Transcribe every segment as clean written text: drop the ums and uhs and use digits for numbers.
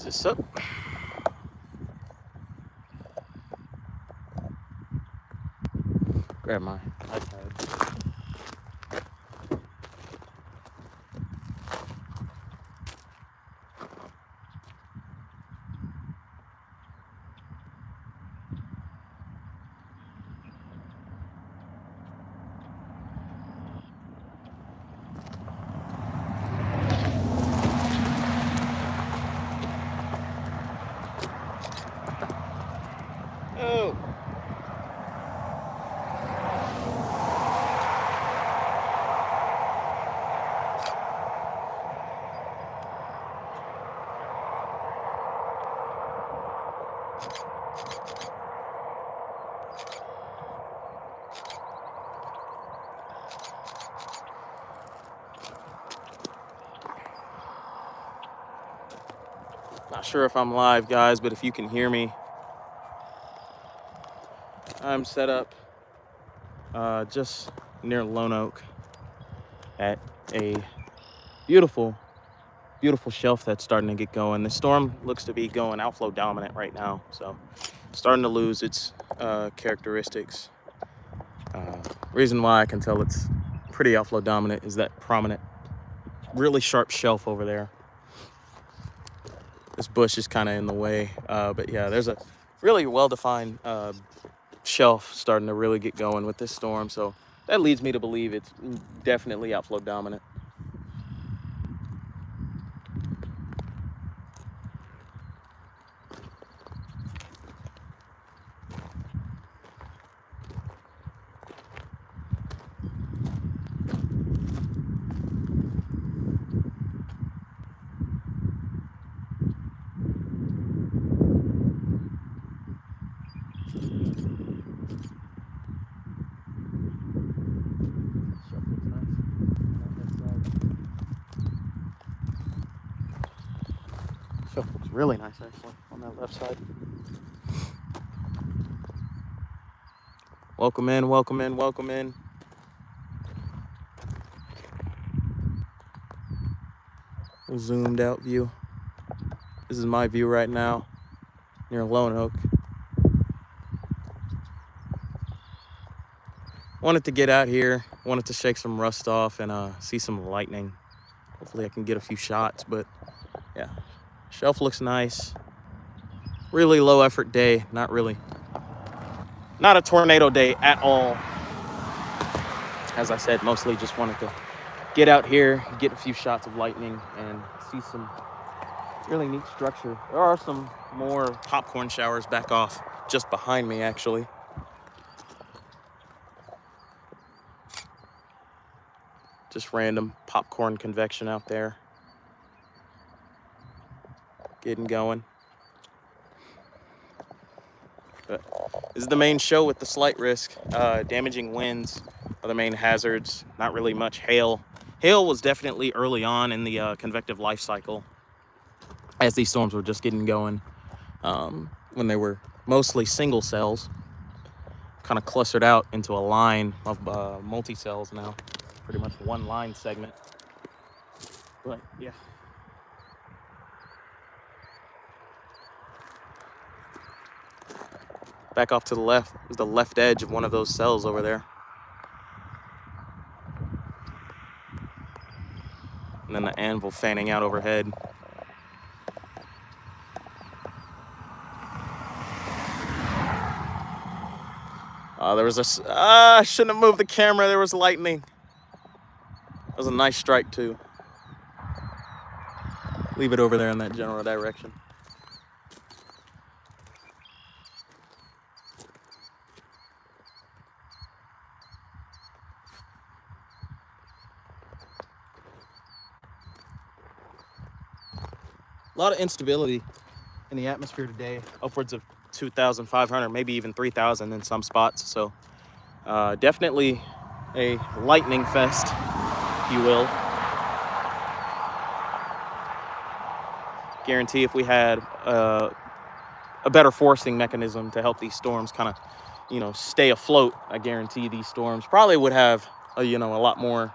this up. Grab my iPad. Oh. Not sure if I'm live, guys, but if you can hear me, I'm set up just near Lone Oak at a beautiful shelf that's starting to get going. The storm looks to be going outflow dominant right now, so starting to lose its characteristics. Reason why I can tell it's pretty outflow dominant is that prominent, really sharp shelf over there. This bush is kind of in the way, but yeah, there's a really well-defined shelf starting to really get going with this storm, so that leads me to believe it's definitely outflow dominant. Shelf looks really nice actually on that left side. Welcome in, welcome in, welcome in. A zoomed out view. This is my view right now near Lone Oak. Wanted to get out here, wanted to shake some rust off and see some lightning. Hopefully I can get a few shots, but yeah, shelf looks nice. Really low effort day, not a tornado day at all. As I said, mostly just wanted to get out here, get a few shots of lightning and see some really neat structure. There are some more popcorn showers back off just behind me actually. Just random popcorn convection out there. Getting going. But this is the main show with the slight risk. Damaging winds are the main hazards. Not really much hail. Hail was definitely early on in the convective life cycle as these storms were just getting going. When they were mostly single cells, kind of clustered out into a line of multi-cells now. Pretty much one line segment. But yeah. Back off to the left is the left edge of one of those cells over there. And then the anvil fanning out overhead. There was I shouldn't have moved the camera. There was lightning. That was a nice strike too. Leave it over there in that general direction. A lot of instability in the atmosphere today, upwards of 2,500, maybe even 3,000 in some spots. So definitely a lightning fest, if you will. Guarantee if we had a better forcing mechanism to help these storms kind of, stay afloat, I guarantee these storms probably would have, a lot more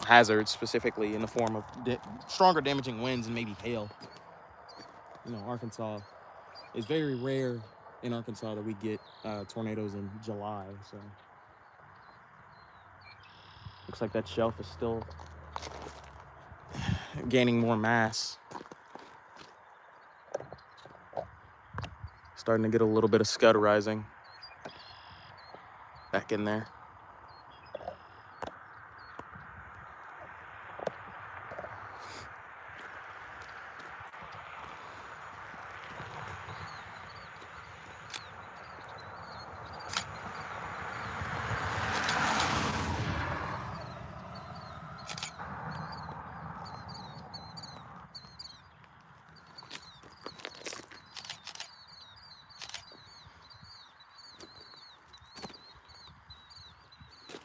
hazards, specifically in the form of stronger damaging winds and maybe hail. You know, Arkansas, it's very rare in Arkansas that we get tornadoes in July, so looks like that shelf is still gaining more mass. Starting to get a little bit of scud rising back in there.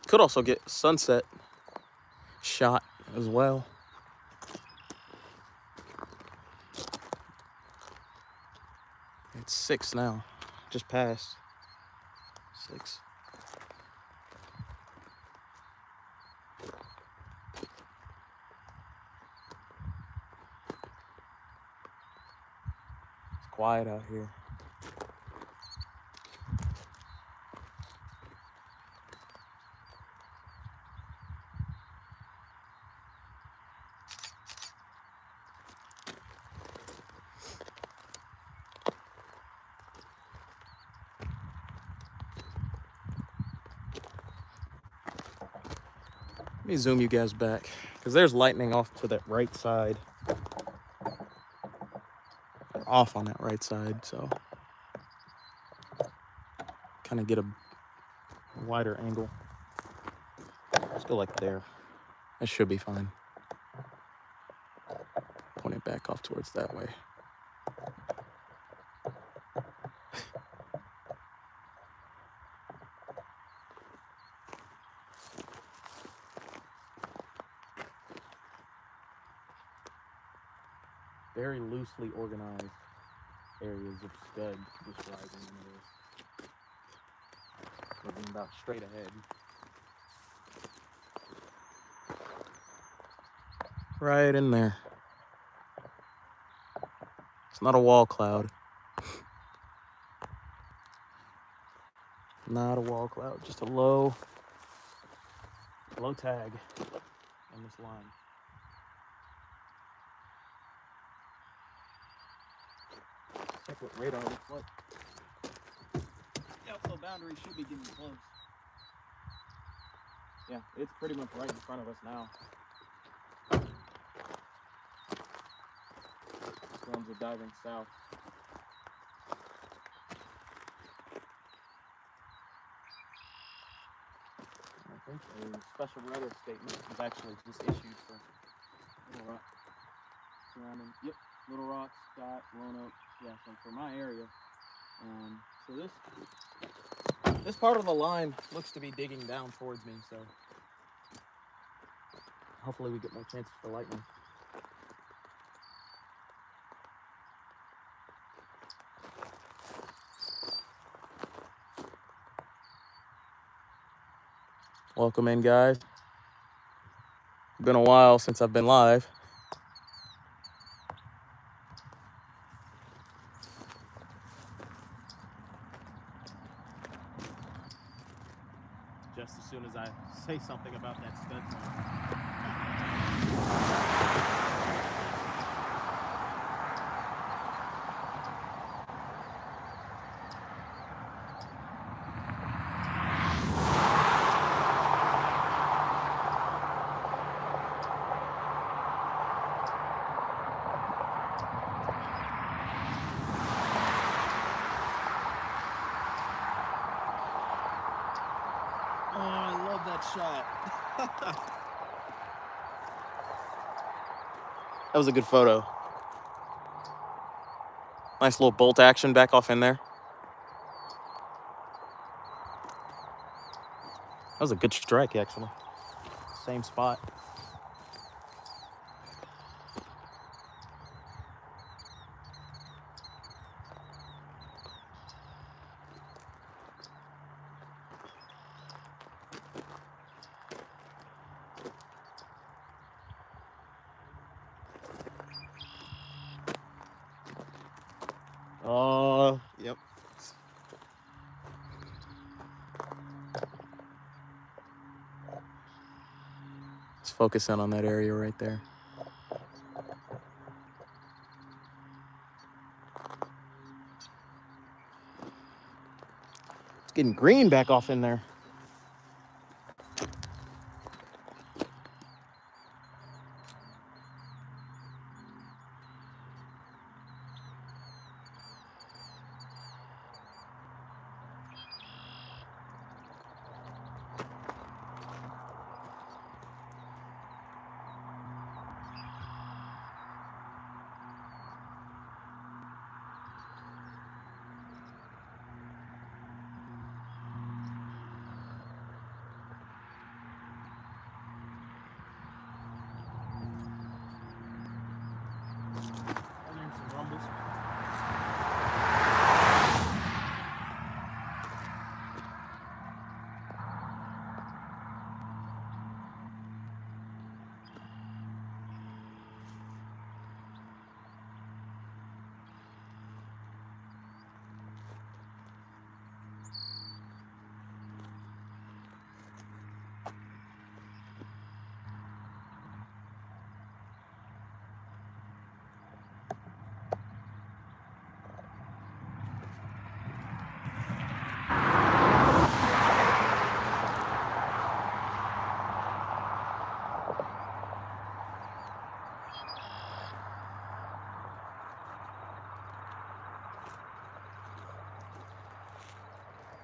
Could also get sunset shot as well. It's 6 now, just passed 6. It's quiet out here. Let me zoom you guys back, because there's lightning off to that right side. Off on that right side, so kind of get a wider angle. Let's go like there. That should be fine. Point it back off towards that way. Very loosely organized areas of scud just rising in this. Moving about straight ahead. Right in there. It's not a wall cloud. Not a wall cloud, just a low tag on this line. Check what radar looks like. The outflow boundary should be getting close. Yeah, it's pretty much right in front of us now. Storms are diving south. I think a special weather statement was actually just issued for Little Rock. Surrounding, yep, Little Rock, Scott, Roanoke, yeah, so for my area. So this part of the line looks to be digging down towards me, so hopefully we get more chances for lightning. Welcome in, guys. Been a while since I've been live. Just as soon as I say something about that scud zone. Shot. That was a good photo. Nice little bolt action back off in there. That was a good strike, actually. Same spot. Yep. Let's focus in on that area right there. It's getting green back off in there.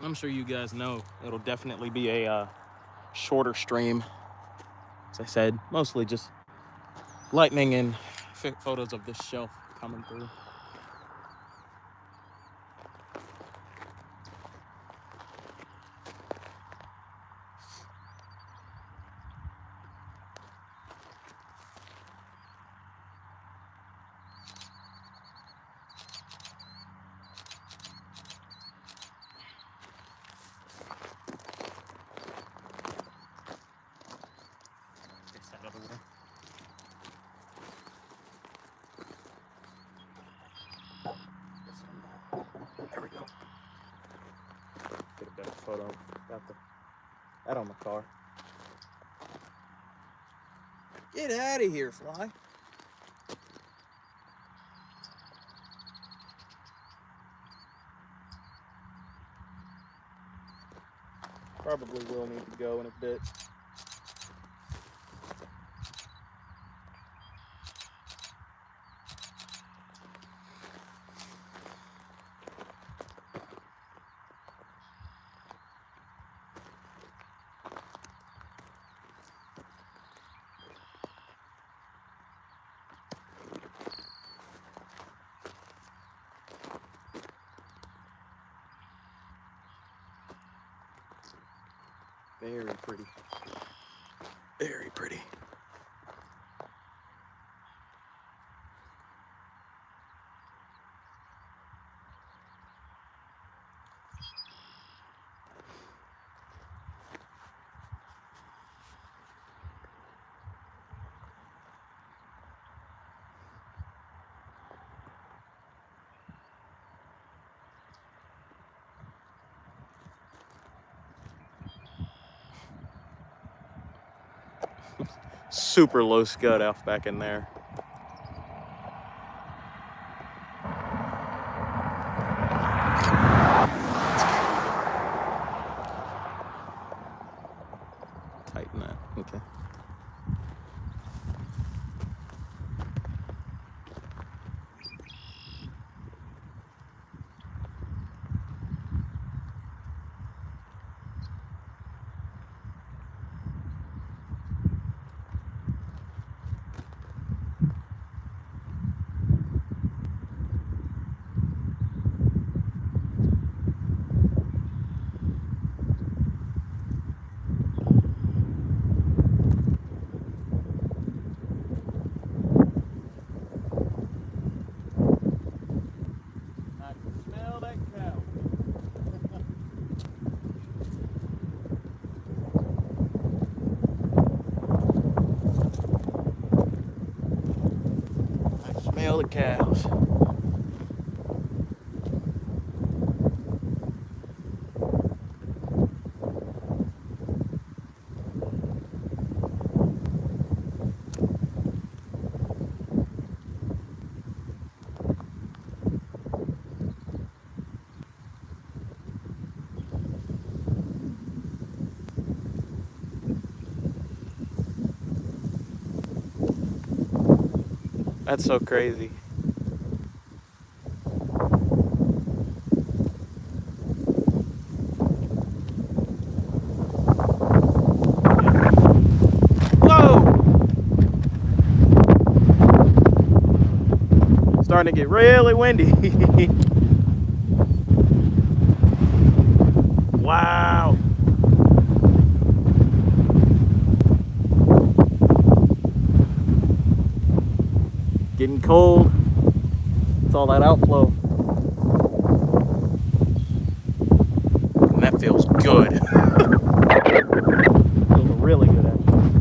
I'm sure you guys know it'll definitely be a shorter stream. As I said, mostly just lightning and photos of this shelf coming through. There we go. Get a better photo. Got that on the car. Get out of here, fly. Probably will need to go in a bit. Very pretty. Very pretty. Super low scud off back in there. Tighten that. Okay. Smell the cows. That's so crazy. Starting to get really windy. Wow. Getting cold. It's all that outflow. And that feels good. Feels really good, actually.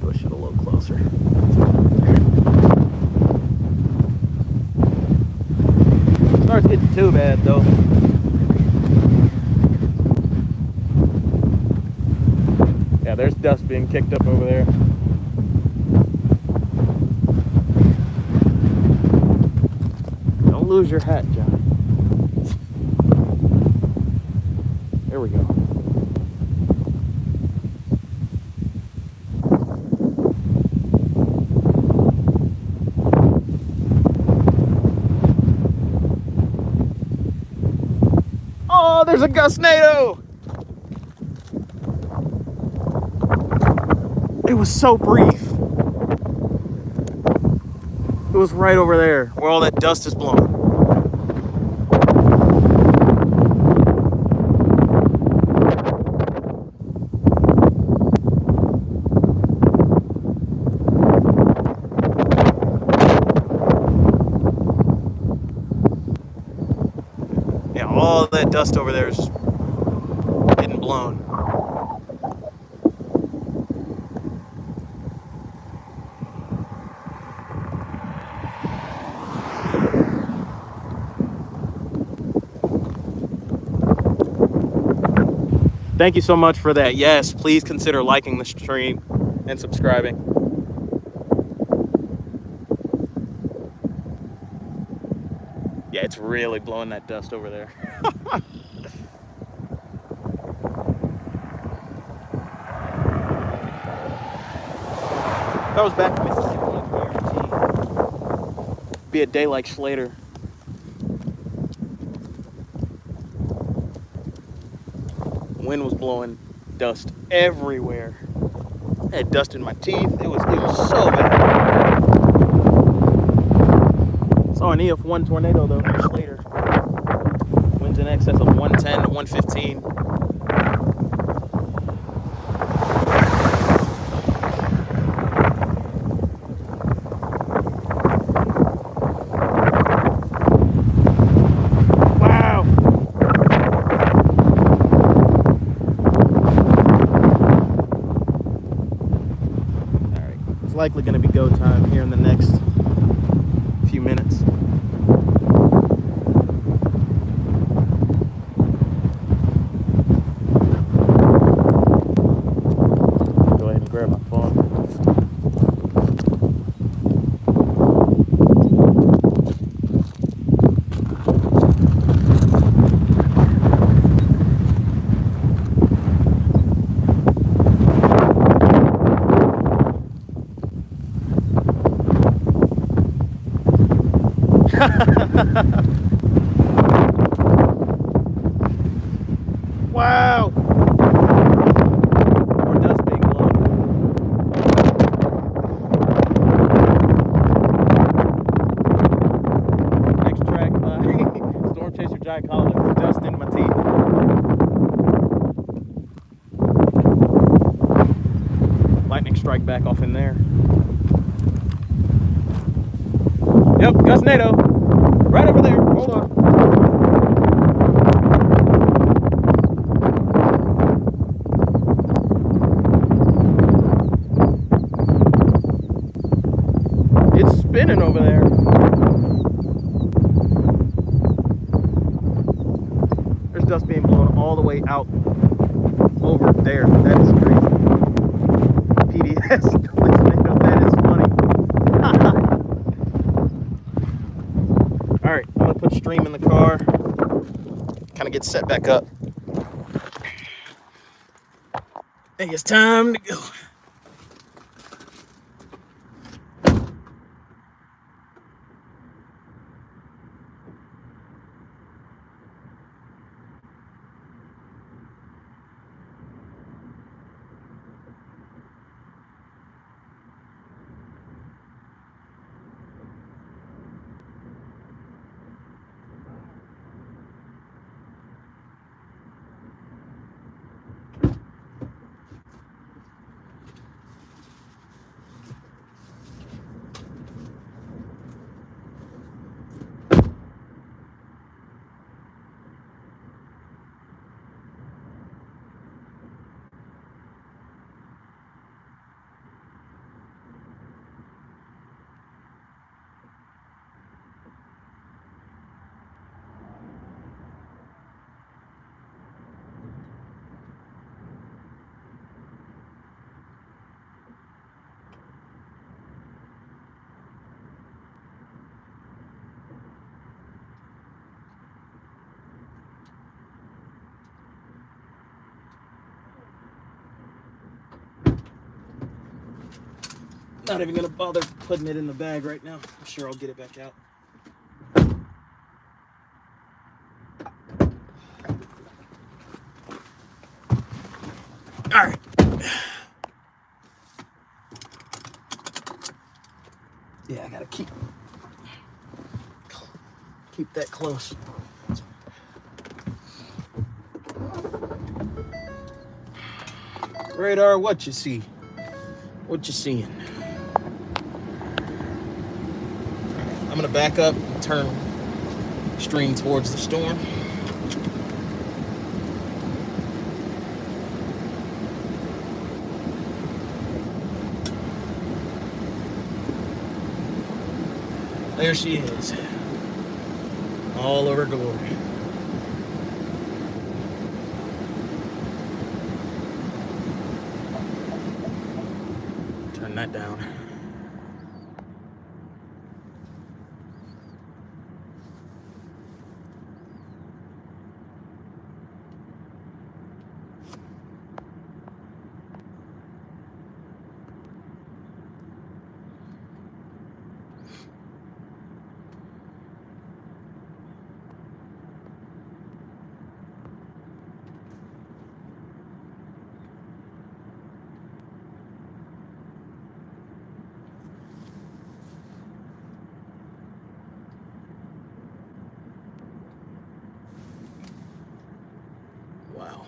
Push it a little closer. Starts getting too bad though. Yeah, there's dust being kicked up over there. Don't lose your hat, John. There we go. Oh, there's a gustnado! It was so brief. It was right over there where all that dust is blowing. Yeah, all that dust over there is just getting blown. Thank you so much for that. Yes, please consider liking the stream and subscribing. Yeah, it's really blowing that dust over there. If I was back in Mississippi, I guarantee be a day like Slater. Wind was blowing dust everywhere. I had dust in my teeth. It was so bad. Saw an EF1 tornado though, Slater. Winds in excess of 110 to 115. Likely going to be go time here in the next few minutes. Go ahead and grab my phone. Wow! More dust being blown. Next track by Storm Chaser Jai Collins. Dust in my teeth. Lightning strike back off in there. Yep, gustnado. Right over there. Hold on. It's spinning over there. There's dust being blown all the way out over there. That is crazy. PDS. That is funny. All right, I'm gonna put stream in the car. Kind of get set back up. think it's time to go. Not even gonna bother putting it in the bag right now. I'm sure I'll get it back out. All right. Yeah, I gotta keep that close. Radar, what you see? What you seeing? I'm gonna back up and turn stream towards the storm. There she is, all over glory. Turn that down. Wow.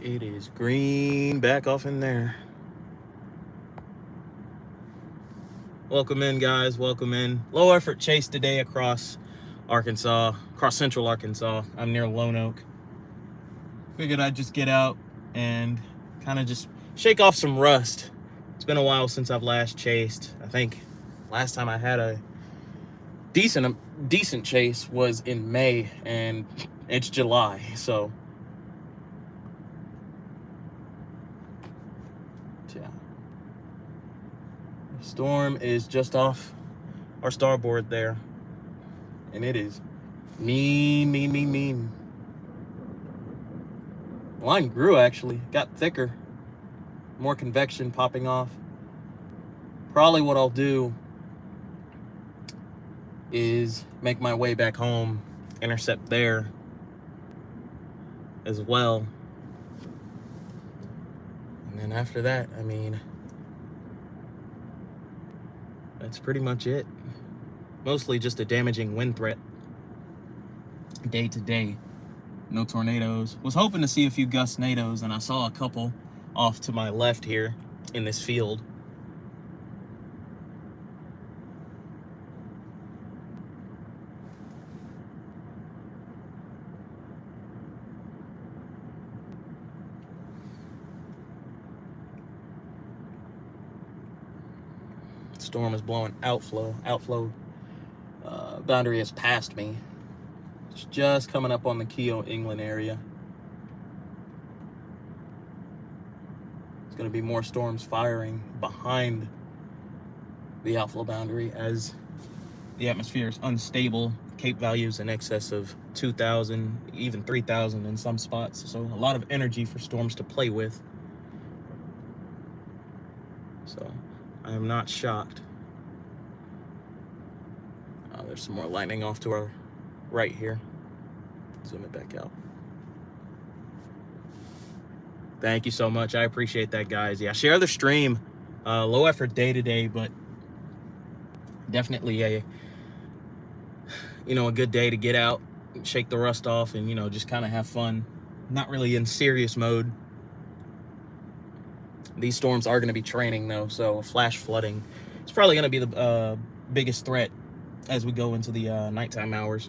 It is green back off in there. Welcome in, guys. Welcome in. Low effort chase today across Arkansas, across central Arkansas. I'm near Lone Oak. Figured I'd just get out and kind of just shake off some rust. It's been a while since I've last chased. I think last time I had a decent chase was in May, and it's July, so yeah. The storm is just off our starboard there, and it is mean. The line grew, actually, got thicker, more convection popping off. Probably what I'll do is make my way back home, intercept there as well. And then after that, I mean, that's pretty much it. Mostly just a damaging wind threat day to day. No tornadoes. Was hoping to see a few gustnadoes, and I saw a couple off to my left here in this field. Storm is blowing outflow boundary has passed me. It's just coming up on the Keogh England area. There's going to be more storms firing behind the outflow boundary, as the atmosphere is unstable. Cape values in excess of 2,000, even 3,000 in some spots. So a lot of energy for storms to play with. So I am not shocked. There's some more lightning off to our right here. Zoom it back out. Thank you so much. I appreciate that, guys. Yeah, share the stream. Low effort day today, but definitely a good day to get out, shake the rust off, and just kind of have fun. Not really in serious mode. These storms are going to be training though, so flash flooding is probably going to be the biggest threat as we go into the nighttime hours.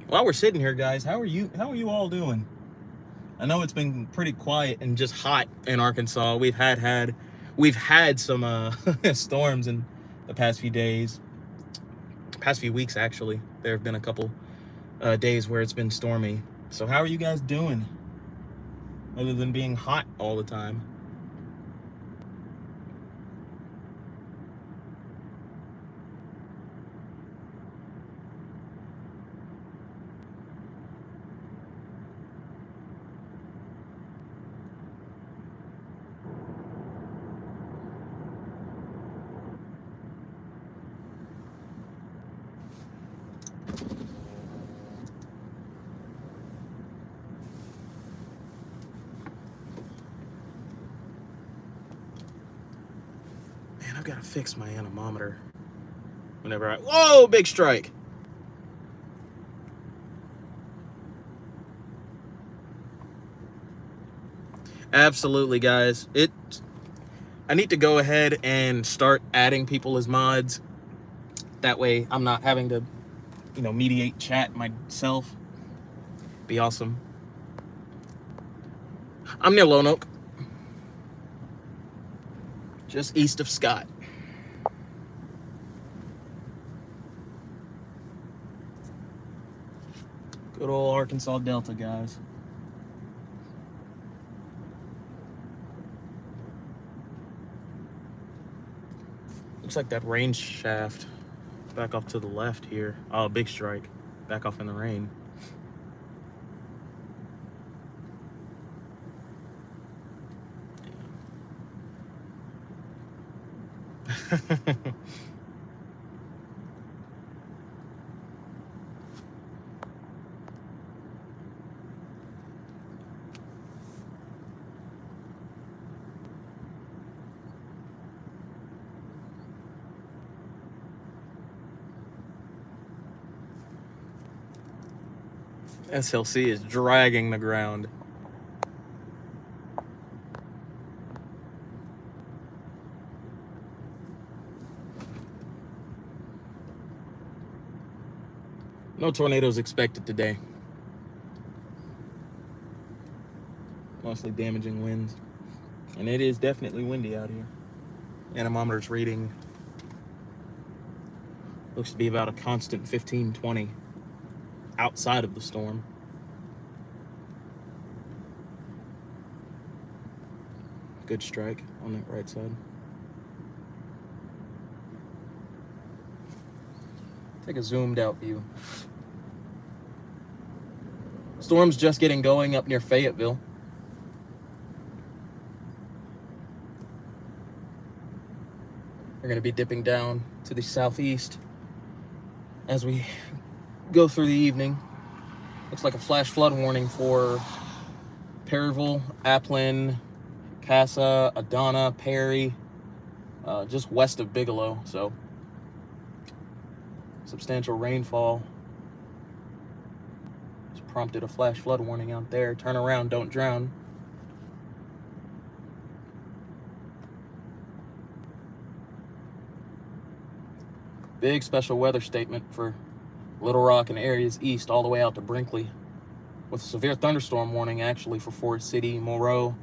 While we're sitting here, guys, how are you all doing? I know it's been pretty quiet and just hot in Arkansas. We've had some storms in the past few days, past few weeks actually. There have been a couple days where it's been stormy. So how are you guys doing, other than being hot all the time? Man, I've got to fix my anemometer whenever whoa, big strike. Absolutely, guys. I need to go ahead and start adding people as mods. That way I'm not having to, mediate chat myself. Be awesome. I'm near Lone Oak, just east of Scott. Good old Arkansas Delta, guys. Looks like that rain shaft back off to the left here. Oh, big strike. Back off in the rain. SLC is dragging the ground. No tornadoes expected today. Mostly damaging winds. And it is definitely windy out here. Anemometer's reading looks to be about a constant 15, 20 outside of the storm. Good strike on that right side. Take a zoomed out view. Storm's just getting going up near Fayetteville. We're going to be dipping down to the southeast as we go through the evening. Looks like a flash flood warning for Perryville, Applin, Casa, Adana, Perry, just west of Bigelow. So substantial rainfall is prompted a flash flood warning out there. Turn around, don't drown. Big special weather statement for Little Rock and areas east all the way out to Brinkley, with a severe thunderstorm warning actually for Forest City, Moreau,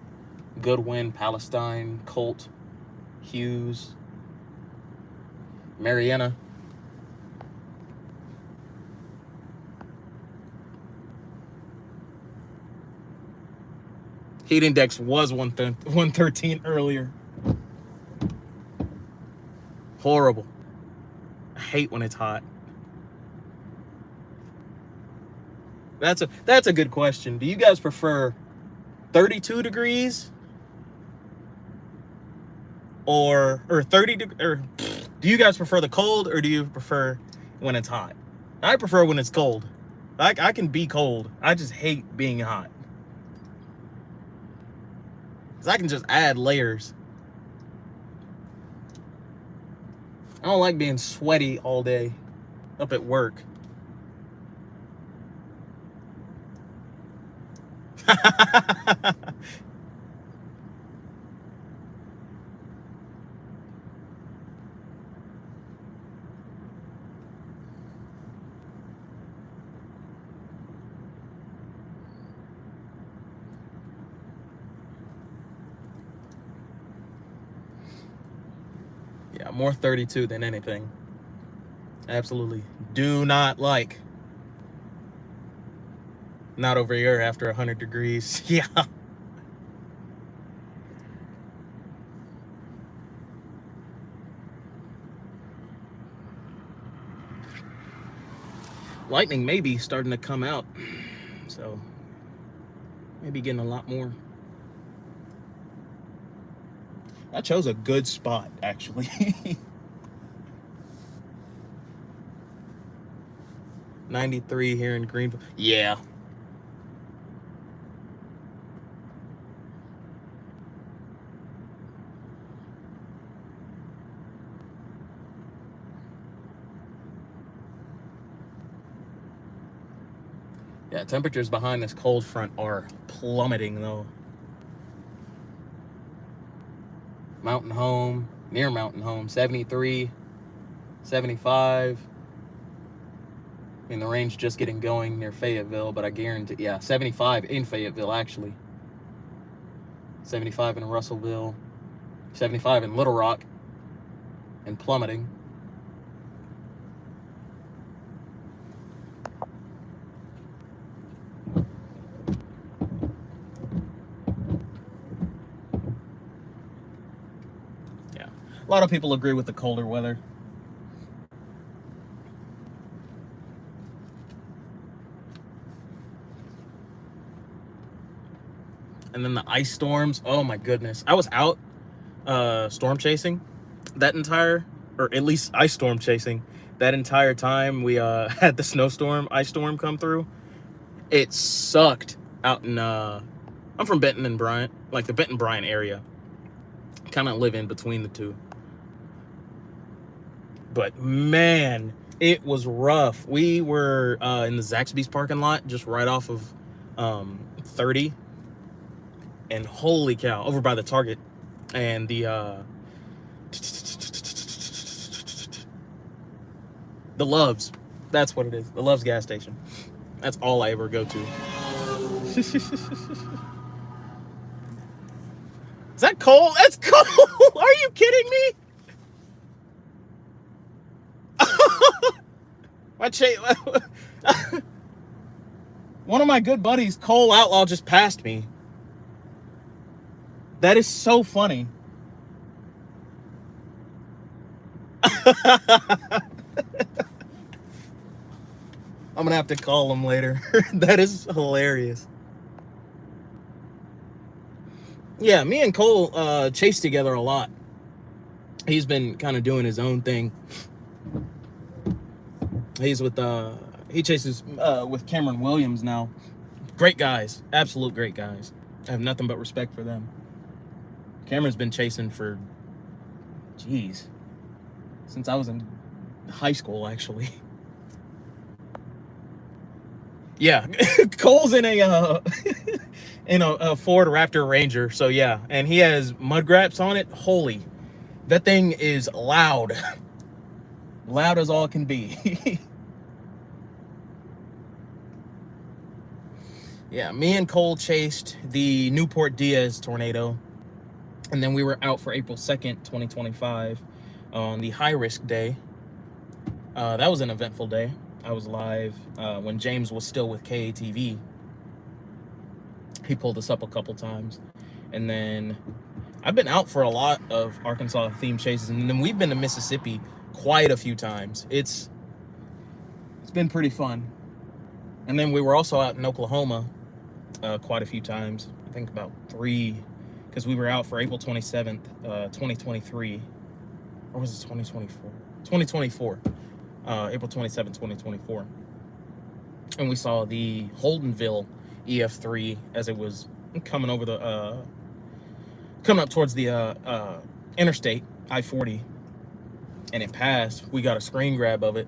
Goodwin, Palestine, Colt, Hughes, Marietta. Heat index was 113 earlier. Horrible. I hate when it's hot. That's a good question. Do you guys prefer 32 degrees or 30 or do you guys prefer the cold, or do you prefer when it's hot? I prefer when it's cold. I can be cold. I just hate being hot. 'Cause I can just add layers. I don't like being sweaty all day up at work. Yeah, more 32 than anything. Absolutely do not like. Not over here after 100 degrees. Yeah. Lightning may be starting to come out, so maybe getting a lot more. I chose a good spot, actually. 93 here in Greenville. Yeah. Yeah, temperatures behind this cold front are plummeting, though. Mountain Home, near Mountain Home, 73, 75. I mean, the rain's just getting going near Fayetteville, but I guarantee, yeah, 75 in Fayetteville, actually. 75 in Russellville, 75 in Little Rock, and plummeting. Yeah, a lot of people agree with the colder weather. And then the ice storms, oh my goodness. I was out storm chasing that entire, or at least ice storm chasing that entire time we had the snowstorm, ice storm come through. It sucked out in, I'm from Benton and Bryant, like the Benton Bryant area. Kind of live in between the two. But man, it was rough. We were in the Zaxby's parking lot, just right off of 30. And holy cow, over by the Target. And the Love's. That's what it is. The Love's gas station. That's all I ever go to. Is that cold? That's cold! Are you kidding me? One of my good buddies, Cole Outlaw, just passed me. That is so funny. I'm gonna have to call him later. That is hilarious. Yeah, me and Cole chase together a lot. He's been kind of doing his own thing. He's with he chases with Cameron Williams now. Great guys, absolute great guys. I have nothing but respect for them. Cameron's been chasing for, geez, since I was in high school, actually. Yeah, Cole's in a in a Ford Raptor Ranger. So yeah, and he has mud graps on it. Holy, that thing is loud, loud as all can be. Yeah, me and Cole chased the Newport Diaz tornado, and then we were out for April 2nd, 2025, on the high risk day. That was an eventful day. I was live when James was still with KATV. He pulled us up a couple times. And then I've been out for a lot of Arkansas themed chases, and then we've been to Mississippi quite a few times. It's been pretty fun. And then we were also out in Oklahoma quite a few times. I think about 3, because we were out for April 27th, 2023. Or was it 2024? 2024. April 27th, 2024. And we saw the Holdenville EF3 as it was coming over the coming up towards the interstate I-40, and it passed. We got a screen grab of it.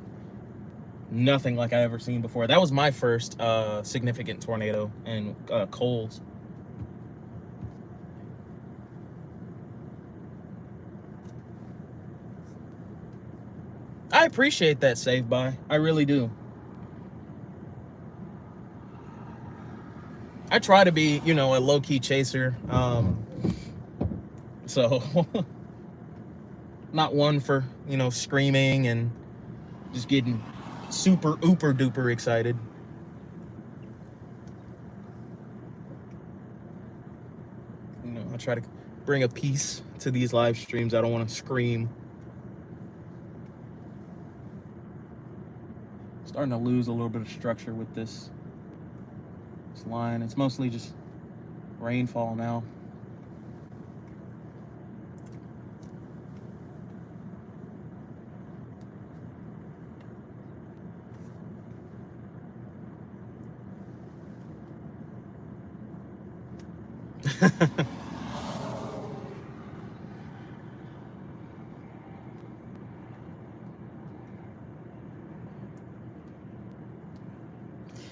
Nothing like I ever seen before. That was my first significant tornado, and Cole's. I appreciate that save by. I really do. I try to be, you know, a low-key chaser. So not one for, you know, screaming and just getting super ooper duper excited. You know, I try to bring a peace to these live streams. I don't want to scream. Starting to lose a little bit of structure with this line. It's mostly just rainfall now.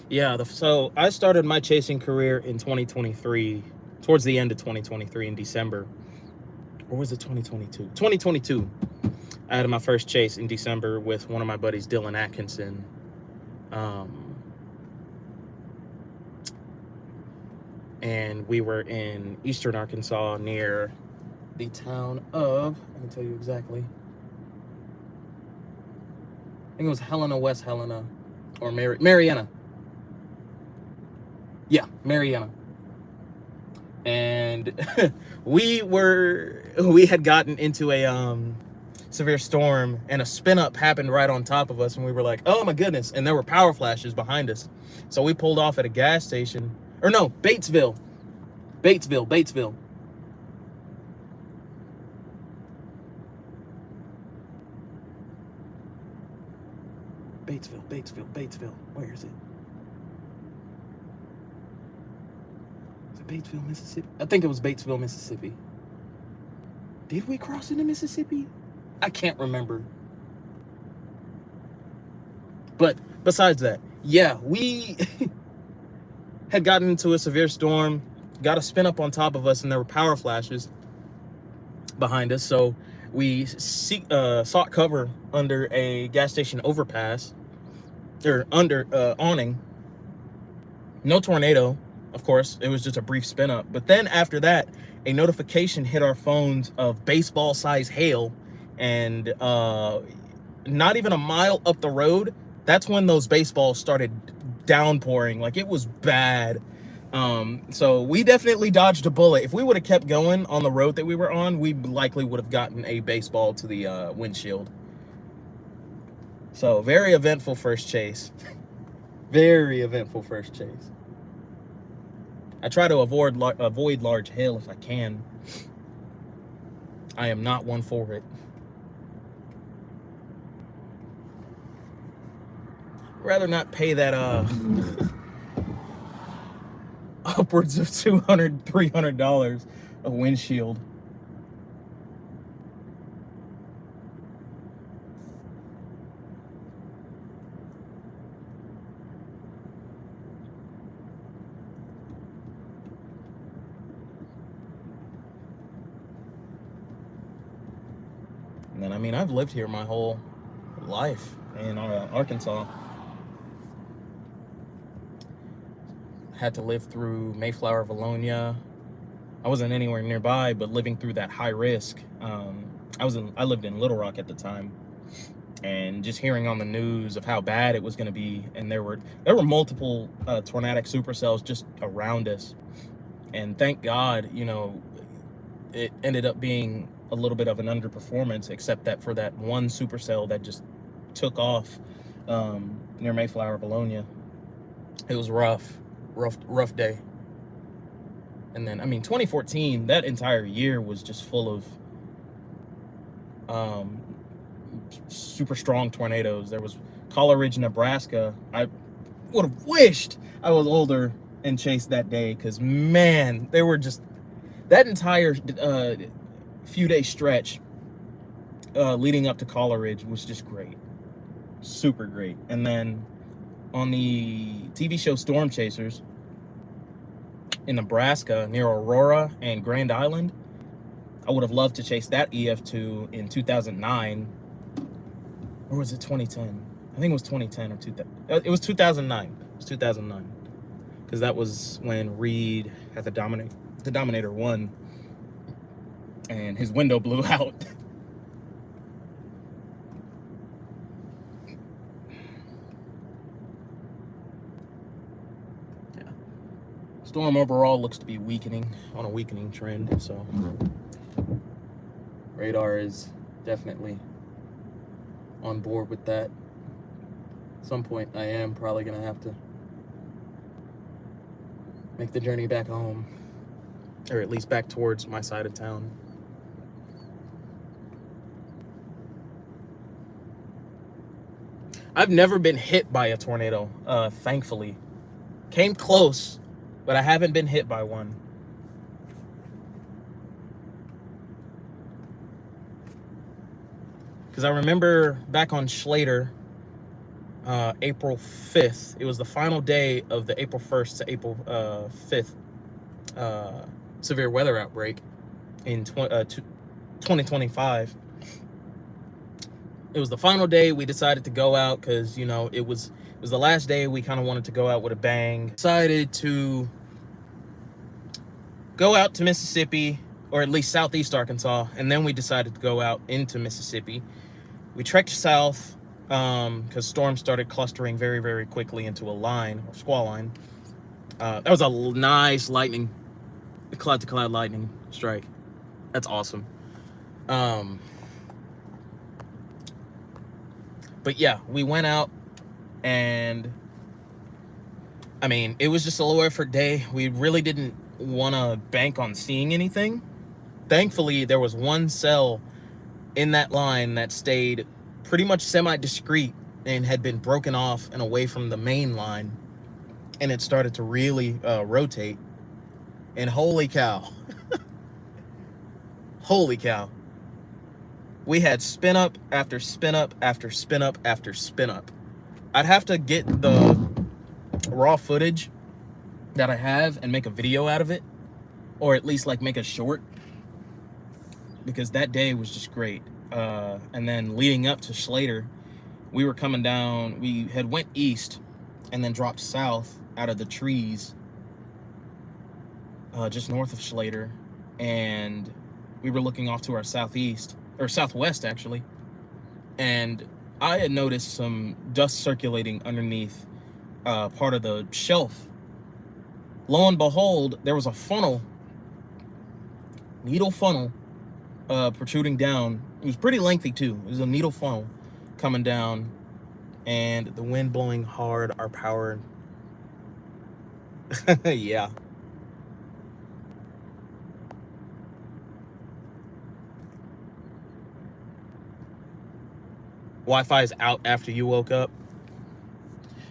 Yeah, so I started my chasing career in 2023, towards the end of 2023 in December. Or was it 2022? 2022. I had my first chase in December with one of my buddies, Dylan Atkinson. And we were in eastern Arkansas near the town of, I can tell you exactly, I think it was Helena, West Helena, or Marianna. Yeah, Marianna. And we had gotten into a severe storm, and a spin up happened right on top of us, and we were like, oh my goodness, and there were power flashes behind us. So we pulled off at a gas station, or no, Batesville. Batesville. Batesville, where is it? Is it Batesville, Mississippi? I think it was Batesville, Mississippi. Did we cross into Mississippi? I can't remember. But besides that, yeah, we had gotten into a severe storm, got a spin up on top of us, and there were power flashes behind us. So we sought cover under a gas station overpass, or under awning. No tornado, of course. It was just a brief spin up. But then after that, a notification hit our phones of baseball size hail, and not even a mile up the road, that's when those baseballs started downpouring. Like, it was bad. So we definitely dodged a bullet. If we would have kept going on the road that we were on, we likely would have gotten a baseball to the windshield. So very eventful first chase. Very eventful first chase. I try to avoid large hail if I can. I am not one for it. Rather not pay that upwards of $200, $300 a windshield. And then, I mean, I've lived here my whole life in Arkansas. Had to live through Mayflower, Valonia. I wasn't anywhere nearby, but living through that high risk. I lived in Little Rock at the time, and just hearing on the news of how bad it was going to be, and there were multiple tornadic supercells just around us, and thank God, you know, it ended up being a little bit of an underperformance, except that for that one supercell that just took off near Mayflower, Valonia. It was rough day. And then, I mean, 2014, that entire year was just full of super strong tornadoes. There was Coleridge, Nebraska. I would have wished I was older and chased that day, because, man, they were just, that entire few day stretch leading up to Coleridge was just great. Super great. And then on the TV show Storm Chasers in Nebraska near Aurora and Grand Island, I would have loved to chase that EF2 in 2009. Or was it 2010? I think it was 2010 or 2000. It was 2009. It was 2009. Because that was when Reed had the Dominator 1 and his window blew out. Yeah. Storm overall looks to be on a weakening trend, so radar is definitely on board with that. At some point, I am probably gonna have to make the journey back home, or at least back towards my side of town. I've never been hit by a tornado, thankfully. Came close, but I haven't been hit by one. Because I remember back on Schlater, April 5th, it was the final day of the April 1st to April 5th severe weather outbreak in 2025. It was the final day. We decided to go out because, you know, it was the last day. We kind of wanted to go out with a bang. Decided to go out to Mississippi, or at least southeast Arkansas, and then we decided to go out into Mississippi. We trekked south because storms started clustering very, very quickly into a line, or squall line. That was a nice lightning, cloud-to-cloud lightning strike. That's awesome. But yeah, we went out, and I mean, it was just a low effort day. We really didn't want to bank on seeing anything. Thankfully, there was one cell in that line that stayed pretty much semi-discreet and had been broken off and away from the main line, and it started to really rotate. And holy cow, holy cow. We had spin up after spin up after spin up after spin up. I'd have to get the raw footage that I have and make a video out of it, or at least like make a short, because that day was just great. And then leading up to Schlater, we were coming down, we had went east and then dropped south out of the trees just north of Schlater, and we were looking off to our southeast, or southwest actually, and I had noticed some dust circulating underneath part of the shelf. Lo and behold, there was a funnel, needle funnel, protruding down. It was pretty lengthy too. It was a needle funnel coming down, and the wind blowing hard, our power. Yeah. Wi-Fi is out after you woke up.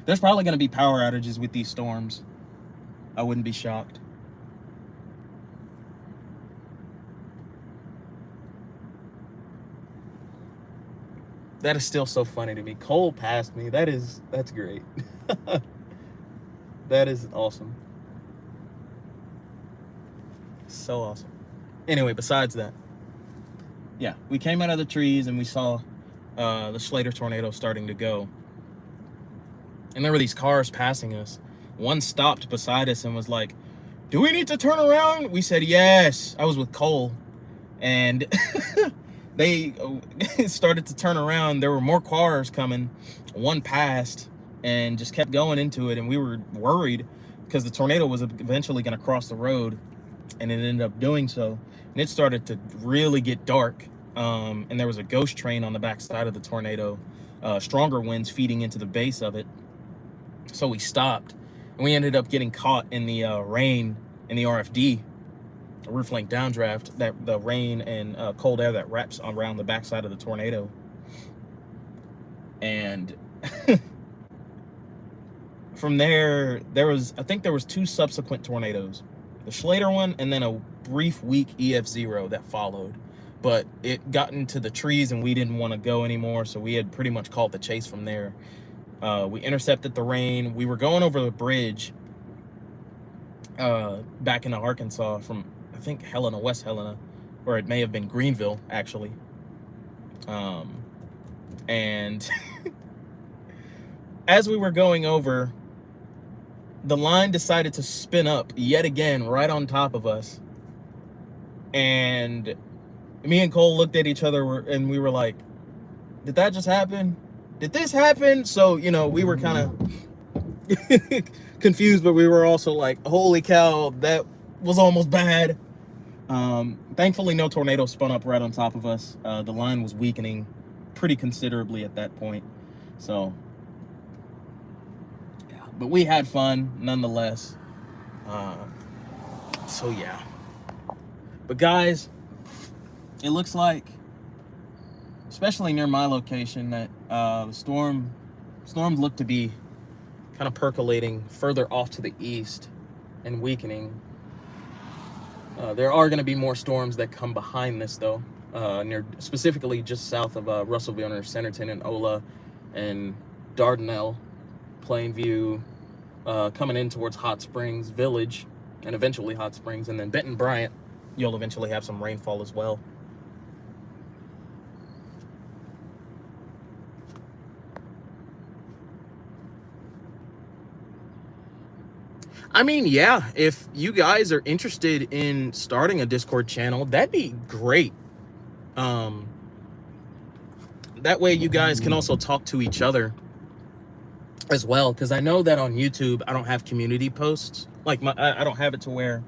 There's probably going to be power outages with these storms. I wouldn't be shocked. That is still so funny to me. Cole passed me. That's great. That is awesome. So awesome. Anyway, besides that, yeah, we came out of the trees and we saw the Slater tornado starting to go. And there were these cars passing us. One stopped beside us and was like, "Do we need to turn around?" We said, "Yes." I was with Cole. And they started to turn around. There were more cars coming. One passed and just kept going into it. And we were worried because the tornado was eventually going to cross the road. And it ended up doing so. And it started to really get dark. And there was a ghost train on the backside of the tornado. Stronger winds feeding into the base of it. So we stopped. And we ended up getting caught in the rain in the RFD, roof length downdraft, that the rain and cold air that wraps around the backside of the tornado. And from there was, I think there was 2 subsequent tornadoes, the Slater one and then a brief weak EF0 that followed. But it got into the trees and we didn't want to go anymore, so we had pretty much called the chase from there. We intercepted the rain. We were going over the bridge back into Arkansas from, I think, Helena, West Helena, or it may have been Greenville, actually. And as we were going over, the line decided to spin up yet again right on top of us. And me and Cole looked at each other and we were like, did that just happen? Did this happen? So, you know, we were kind of confused, but we were also like, holy cow, that was almost bad. Thankfully, no tornado spun up right on top of us. The line was weakening pretty considerably at that point. So, yeah, but we had fun nonetheless. So, yeah. But guys, it looks like, especially near my location, that the storms look to be kind of percolating further off to the east and weakening. There are going to be more storms that come behind this, though, near, specifically just south of Russellville near Centerton and Ola and Dardanelle, Plainview, coming in towards Hot Springs Village and eventually Hot Springs, and then Benton Bryant. You'll eventually have some rainfall as well. I mean, yeah, if you guys are interested in starting a Discord channel, that'd be great. That way you guys can also talk to each other as well, because I know that on YouTube, I don't have community posts. Like, I don't have it to where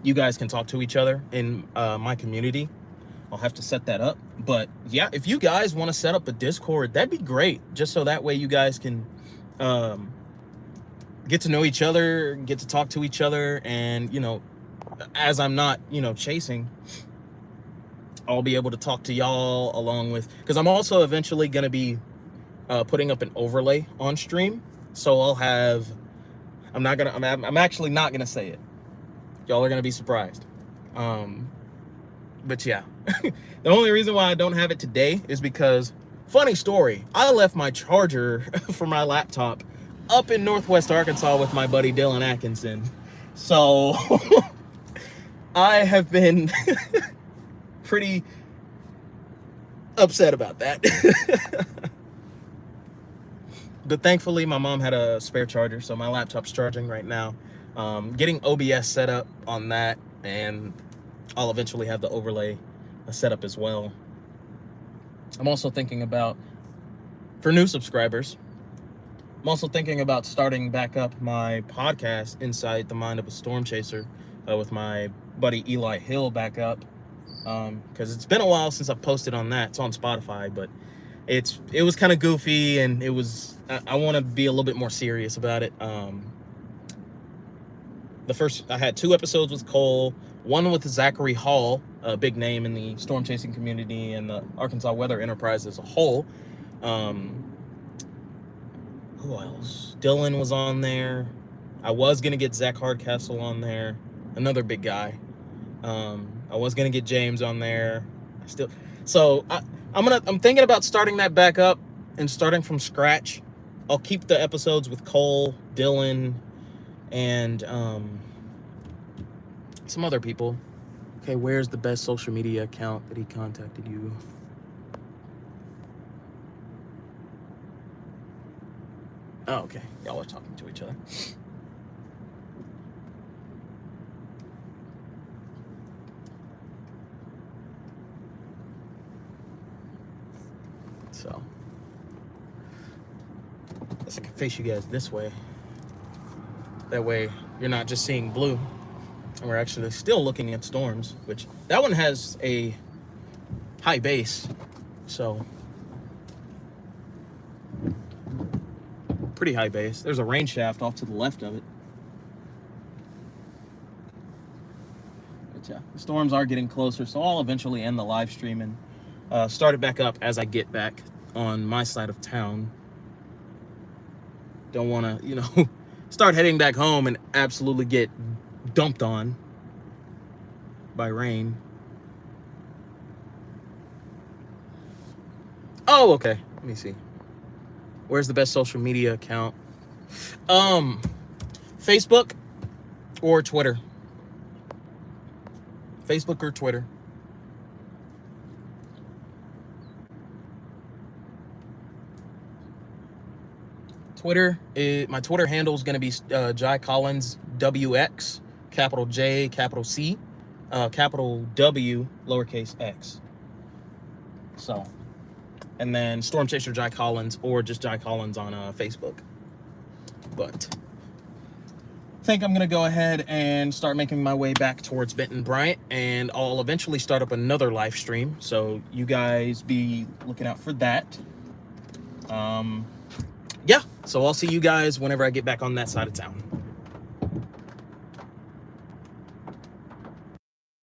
you guys can talk to each other in my community. I'll have to set that up. But yeah, if you guys want to set up a Discord, that'd be great. Just so that way you guys can get to know each other, get to talk to each other, and, you know, as I'm not, you know, chasing, I'll be able to talk to y'all along with, because I'm also eventually going to be putting up an overlay on stream. So I'll have, I'm actually not going to say it. Y'all are going to be surprised. But yeah, the only reason why I don't have it today is because, funny story, I left my charger for my laptop up in Northwest Arkansas with my buddy Dylan Atkinson. So I have been pretty upset about that. But thankfully my mom had a spare charger, so my laptop's charging right now. Getting OBS set up on that, and I'll eventually have the overlay set up as well. I'm also thinking about, for new subscribers, I'm also thinking about starting back up my podcast, Inside the Mind of a Storm Chaser, with my buddy Eli Hill back up. Because it's been a while since I've posted on that. It's on Spotify, but it was kind of goofy, and I want to be a little bit more serious about it. I had 2 episodes with Cole, one with Zachary Hall, a big name in the storm chasing community and the Arkansas Weather Enterprise as a whole. Who else? Dylan was on there. I was gonna get Zach Hardcastle on there, another big guy. I was gonna get James on there. I'm thinking about starting that back up and starting from scratch. I'll keep the episodes with Cole, Dylan, and some other people. Okay, where's the best social media account that he contacted you? Oh, okay. Y'all are talking to each other. So, I guess I can face you guys this way. That way, you're not just seeing blue. And we're actually still looking at storms, which that one has a high base. So, pretty high base. There's a rain shaft off to the left of it. But yeah, the storms are getting closer, so I'll eventually end the live stream and start it back up as I get back on my side of town. Don't want to, you know, start heading back home and absolutely get dumped on by rain. Oh, okay. Let me see. Where's the best social media account? Facebook or Twitter. Facebook or Twitter. Twitter, my Twitter handle is going to be Jai Collins WX, capital J, capital C, capital W, lowercase x. So, and then Storm Chaser Jai Collins or just Jai Collins on Facebook. But I think I'm going to go ahead and start making my way back towards Benton Bryant, and I'll eventually start up another live stream. So you guys be looking out for that. Yeah, so I'll see you guys whenever I get back on that side of town.